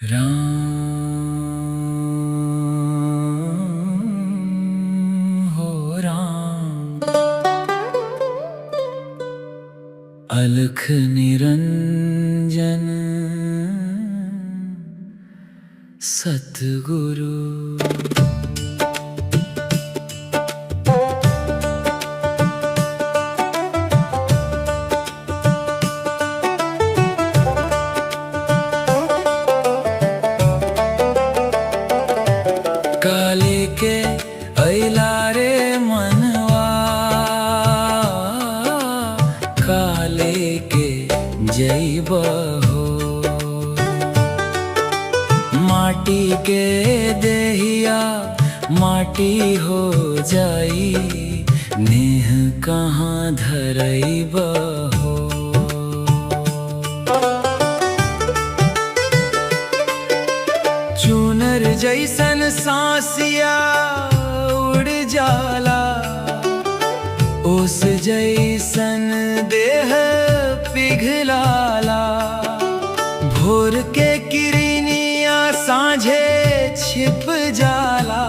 राम हो राम, अलख निरंजन सतगुरु। काले के अइला रे मनवा, काले के जइबा हो। माटी के देहिया माटी हो जाई, नेह कहाँ धरइबा हो। चुनर जैसन सांसिया उड़ जाला, ओस जैसन देह पिघलाला। भोर के किरनिया साँझे छिप जाला,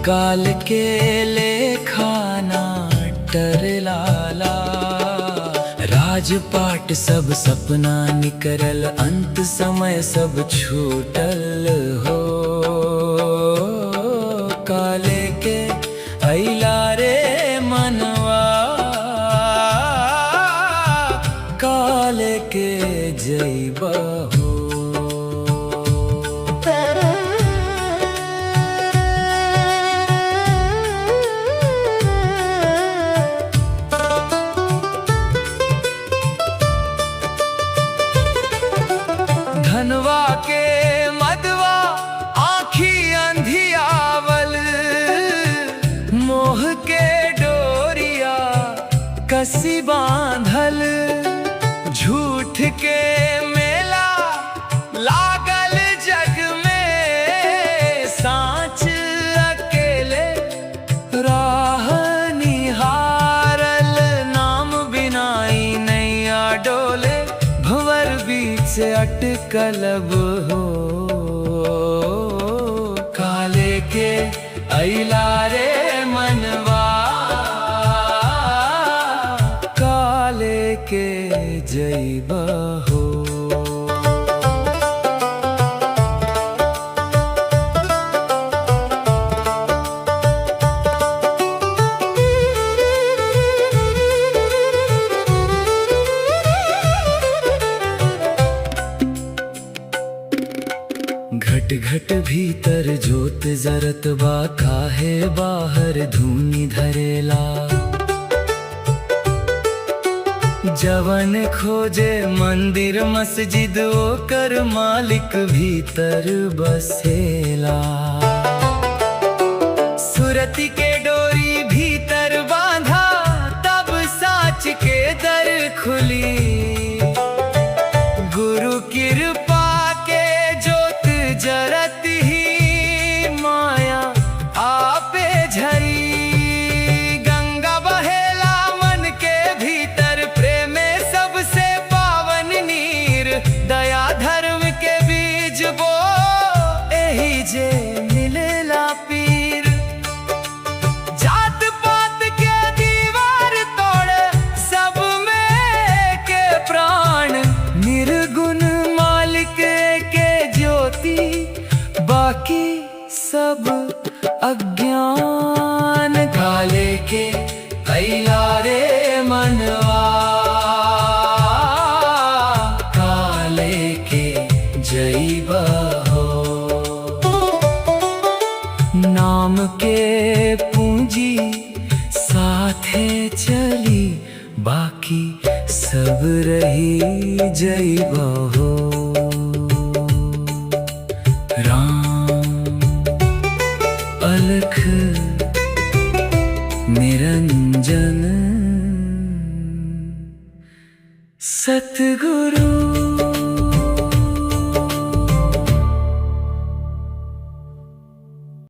काल के लेखाना टरलाला। राजपाट सब सपना निकरल, अंत समय सब छूटल हो। काले के अइला रे मनवा, काले के जइबा हो। धनवा के मदवा आँखी अंधियावल, मोह के डोरिया कसी बांधल। झूठ के मेला लागल जग में, सांच अकेले राह निहारल। नाम बिनाई नैया डोले, भंवर बीच से अटकलब हो। काले के अइला रे मनवा, काले के जइबा हो। घट घट भीतर जोत जरत बा, काहे बाहर धूनी धरेला। जवन खोजे मंदिर मस्जिद, ओकर मालिक भीतर बसेला। सुरती के डोरी भीतर बांधा, तब साच के दर खुली। गुरु कृपा के जोत जरत ही माया आपे झरी। गंगा बहेला मन के भीतर, प्रेमे सबसे पावन नीर। दया धर्म के बीज बो, एही जे मिलेला पीर। जात पात के दीवार तोड़, सब में के प्राण। निर्गुण मालिक के ज्योति, बाकी सब अज्ञान। काले के अइला रे मनवा, काले के जइबा हो। नाम के पूंजी साथे चली, बाकी सब रही जइबा हो। राम अलख निरंजन सतगुरु।